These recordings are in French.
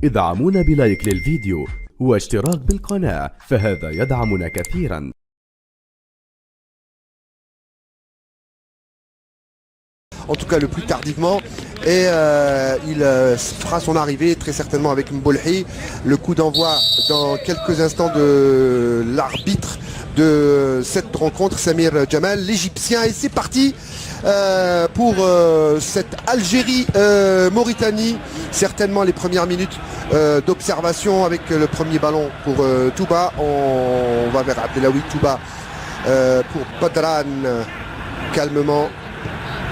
ادعمونا بلايك للفيديو واشتراك بالقناة، فهذا يدعمنا كثيرا. En tout cas le plus tardivement, et il fera son arrivée très certainement avec Mbolhi. Le coup d'envoi dans quelques instants de l'arbitre de cette rencontre, Samir Jamal, l'Égyptien, et c'est parti pour cette Algérie-Mauritanie. Certainement les premières minutes d'observation avec le premier ballon pour Touba. On va vers Abdelawi Touba pour Badran, calmement.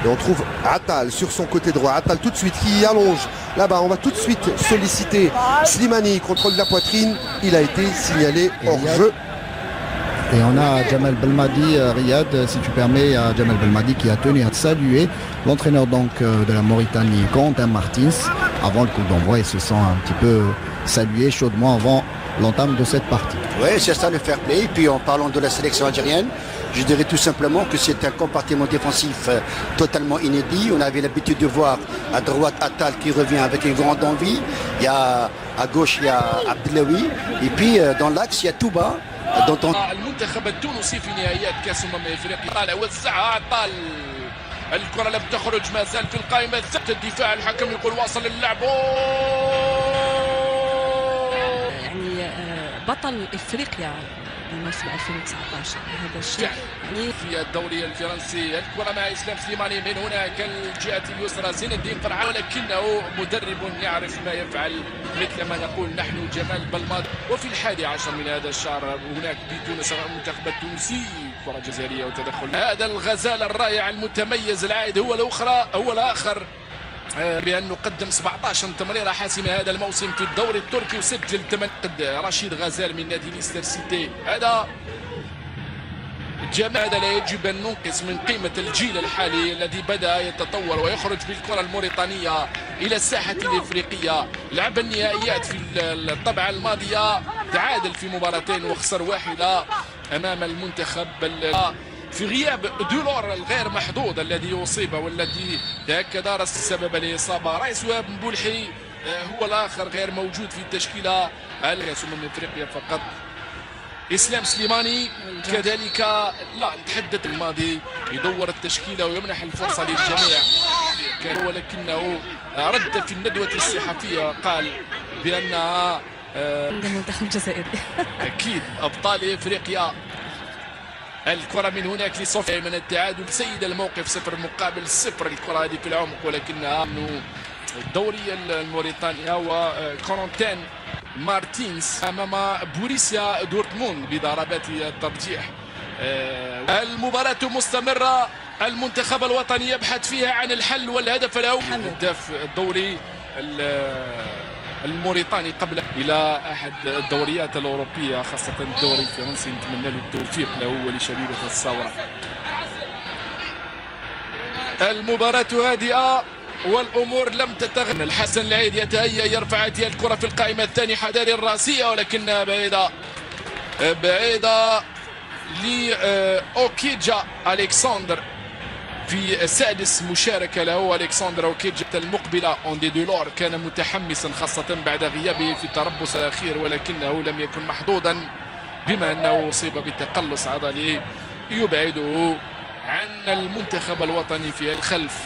Et on trouve Attal sur son côté droit. Attal tout de suite qui allonge là-bas. On va tout de suite solliciter Slimani. Contrôle de la poitrine. Il a été signalé hors jeu. Et on a Jamal Belmadi, Riyad, si tu permets, Jamal Belmadi qui a tenu à saluer l'entraîneur donc de la Mauritanie, Quentin Martins, avant le coup d'envoi, et se sent un petit peu salué chaudement avant l'entame de cette partie. Oui, c'est ça le fair play. Et puis en parlant de la sélection algérienne, je dirais tout simplement que c'est un compartiment défensif totalement inédit. On avait l'habitude de voir à droite Attal qui revient avec une grande envie. Il y a à gauche il y a Abdelawi. Et puis dans l'axe il y a Touba. المنتخب التونسي في نهائيات كاس افريقيا طالع وزعها عطال. الكرة لم تخرج، ما زال في القائمة الدفاع. الحكم يقول واصل اللعب. يعني بطل افريقيا بموسم 2019 هذا الشيء يعني في الدوري الفرنسي. الكرة مع اسلام سليماني من هناك الجهة اليسرى زين الدين قرعة، ولكنه مدرب يعرف ما يفعل مثل ما نقول نحن جمال بلماضي. وفي 11 من هذا الشهر هناك بتونس المنتخب التونسي كرة جزائرية وتدخل هذا الغزال الرائع المتميز العائد هو الآخر بأنه قدم 17 تمريرة حاسمة هذا الموسم في الدوري التركي وسجل 8. رشيد غزال من نادي ليستر سيتي. هذا هذا لا يجب أن ننقص من قيمة الجيل الحالي الذي بدأ يتطور ويخرج بالكرة الموريتانية إلى الساحة الإفريقية. لعب النهائيات في الطبعة الماضية، تعادل في مباراتين وخسر واحدة أمام المنتخب في غياب دولور الغير محظوظ الذي أصيب والذي تأكد السبب الإصابة. رئيس وهاب مبولحي هو الآخر غير موجود في التشكيلة كأس افريقيا فقط. اسلام سليماني كذلك لا نتحدث الماضي يدور التشكيلة ويمنح الفرصة للجميع، ولكنه رد في الندوة الصحفية قال بأنها المنتخب الجزائري أكيد أبطال إفريقيا. الكرة من هناك لصوفيا من التعادل، سيد الموقف 0-0. الكرة هذه في العمق، ولكنها من الدوري الموريتاني وكورنتين مارتينز امام بوريسيا دورتموند بضربات الترجيح. المباراة مستمرة، المنتخب الوطني يبحث فيها عن الحل والهدف الاول. هداف الدوري الموريتاني قبل الى احد الدوريات الاوروبيه خاصه الدوري الفرنسي. نتمنى له التوفيق له ولشبيبه الثوره. المباراه هادئه والامور لم تتغير. الحسن العيد يتهيأ يرفع هذه الكره في القائمه الثانيه حذاري الراسيه، ولكنها بعيده لاوكيجا الكسندر في سادس مشاركة له. ألكسندر أوكيجا المقبلة أوندي دولور كان متحمسا خاصة بعد غيابه في التربص الأخير، ولكنه لم يكن محظوظا بما أنه أصيب بتقلص عضلي يبعده عن المنتخب الوطني في الخلف.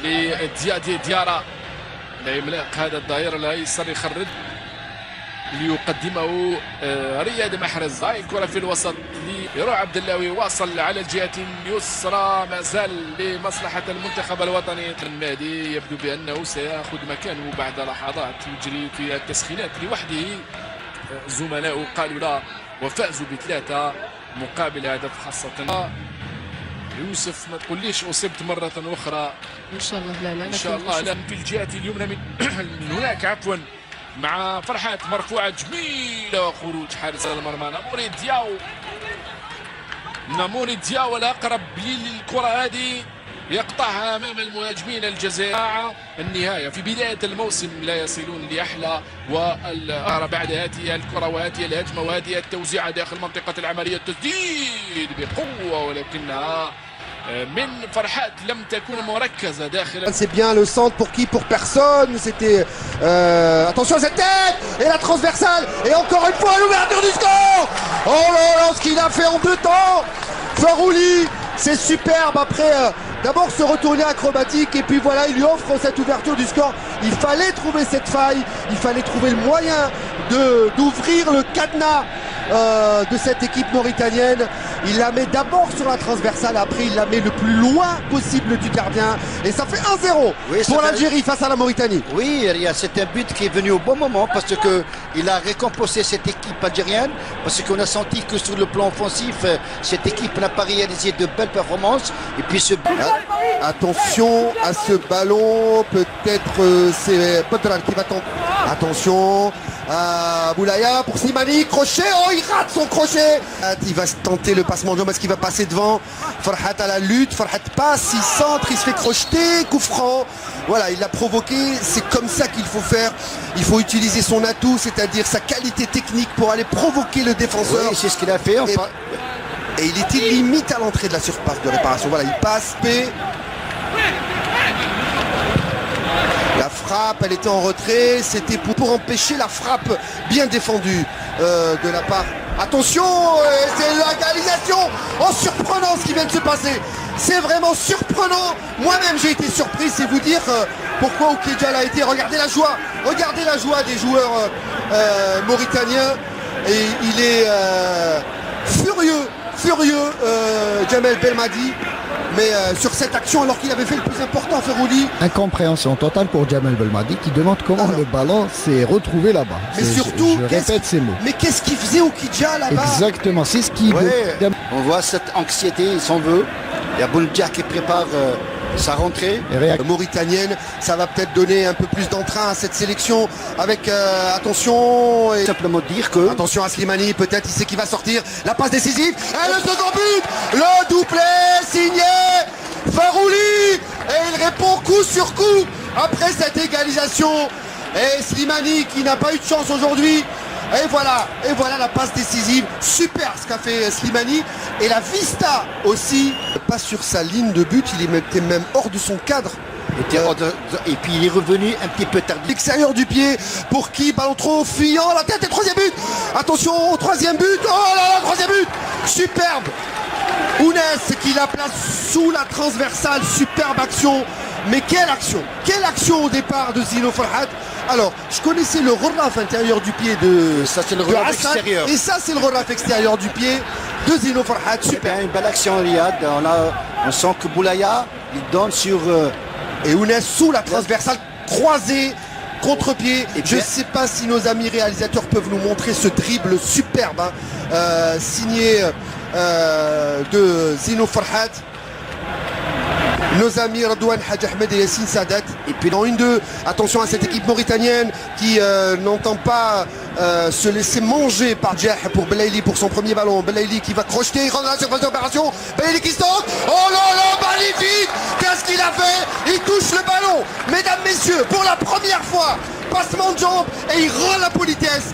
لديادي ديارا العملاق هذا الظهير الأيسر يخرج ليقدمه رياض محرز. هاي الكرة في الوسط ليروح عبدلاوي، واصل على الجهة اليسرى، ما زال لمصلحة المنتخب الوطني. المهدي يبدو بأنه سيأخذ مكانه بعد لحظات يجري في التسخينات لوحده. زملائه قالوا لا وفازوا ب3 مقابل هدف. خاصة يوسف ما تقوليش أصبت مرة أخرى ان شاء الله. لا إن شاء الله. لا في الجهة اليمنى من هناك عفوا مع فرحات مرفوعة جميلة وخروج حارس المرمى ناموري دياو الأقرب للكرة هذه يقطعها أمام المهاجمين الجزائر. النهاية في بداية الموسم لا يصلون لأحلى بعد هذه الكرة وهذه الهجمة وهذه التوزيعة داخل منطقة العملية. التسديد بقوة ولكنها من فرحات لم تكن مركزة داخل. C'est bien le centre pour qui? Pour personne. C'était attention à cette tête et la transversale et encore une fois l'ouverture du score. Oh là là, ce qu'il a fait en 2 temps, Farouli, c'est superbe. Après d'abord se retourner acrobatique et puis voilà, il lui offre cette ouverture du score. Il fallait trouver cette faille, il fallait trouver le moyen d'ouvrir le cadenas de cette équipe mauritanienne. Il la met d'abord sur la transversale, après il la met le plus loin possible du gardien et ça fait 1-0 pour l'Algérie face à la Mauritanie. Oui, c'est un but qui est venu au bon moment parce que il a récompensé cette équipe algérienne, parce qu'on a senti que sur le plan offensif, cette équipe n'a pas réalisé de belles performances. Et puis ce but... Attention à ce ballon, peut-être c'est Podral qui va tenter. Attention à Boulaya pour Slimani, crochet, oh il rate son crochet. Il va tenter le passement de jambes, est-ce qu'il va passer devant? Farhat à la lutte, Farhat passe, il centre, il se fait crocheter, coup franc. Voilà, il l'a provoqué, c'est comme ça qu'il faut faire. Il faut utiliser son atout, c'est-à-dire sa qualité technique pour aller provoquer le défenseur. Oui, c'est ce qu'il a fait. Enfin... Et il était limite à l'entrée de la surface de réparation. Voilà, il passe, la frappe, elle était en retrait, c'était pour empêcher la frappe bien défendue de la part. Attention, c'est la réalisation. Oh, surprenant ce qui vient de se passer. C'est vraiment surprenant. Moi-même j'ai été surpris, c'est vous dire pourquoi Oukidjal a été. Regardez la joie des joueurs mauritaniens. Et il est furieux, Jamel Belmadi. Mais sur cette action, alors qu'il avait fait le plus important, Farouli. Incompréhension totale pour Jamel Belmadi qui demande comment le ballon s'est retrouvé là-bas. Mais surtout, je répète ces mots. Mais qu'est-ce qu'il faisait Oukidja là-bas? Exactement, c'est ce qui... On voit cette anxiété, il s'en veut. Il y a Bounedjah qui prépare sa rentrée. Mauritanienne, ça va peut-être donner un peu plus d'entrain à cette sélection avec attention et simplement dire que attention à Slimani, peut-être il sait qu'il va sortir, la passe décisive et le second but, le doublé signé Farouli et il répond coup sur coup après cette égalisation. Et Slimani qui n'a pas eu de chance aujourd'hui. Et voilà la passe décisive. Super ce qu'a fait Slimani. Et la vista aussi. Pas sur sa ligne de but, il était même hors de son cadre. Et puis il est revenu un petit peu tardif. L'extérieur du pied pour qui? Ballon trop fuyant, la tête et 3e but. Attention au 3e but. Oh là là, 3e but. Superbe. Ounès qui la place sous la transversale. Superbe action. Mais quelle action au départ de Zino Farhat. Alors, je connaissais le relaf intérieur du pied de... Ça c'est le relaf extérieur. Et ça c'est le relaf extérieur du pied de Zino Farhat. Super. Une belle action Riyad. On sent que Boulaya, il donne sur... Et Ounès sous la transversale croisée, contre-pied. Je ne sais pas si nos amis réalisateurs peuvent nous montrer ce dribble superbe signé de Zino Farhat. Nos amis Radouane Hadj Ahmed et Yassine Sadat. Et puis dans 1-2, attention à cette équipe mauritanienne qui n'entend pas se laisser manger par Jah pour Belaïli pour son premier ballon. Belaïli qui va crocheter, il rentre dans la surface d'opération. Belaïli qui stocke. Oh là là, magnifique. Qu'est-ce qu'il a fait? Il touche le ballon. Mesdames, messieurs, pour la première fois, passement de jambes et il rend la politesse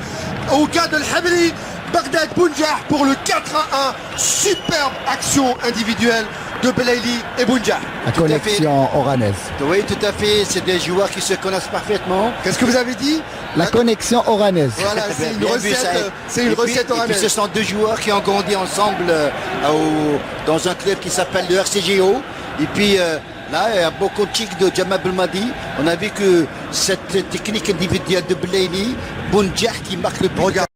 au cas de l'Habli. Bagdad Bounedjah pour le 4-1. Superbe action individuelle de Belaïli et Bounedjah. La connexion oranaise. Oui, tout à fait. C'est des joueurs qui se connaissent parfaitement. Qu'est-ce que vous avez dit? La connexion oranaise. Voilà, c'est une recette. C'est une recette oranaise. Et puis ce sont 2 joueurs qui ont grandi ensemble dans un club qui s'appelle le RCGO. Et puis là, il y a beaucoup de chics de Jamal Belmadi. On a vu que cette technique individuelle de Belaïli, Bounedjah qui marque le but.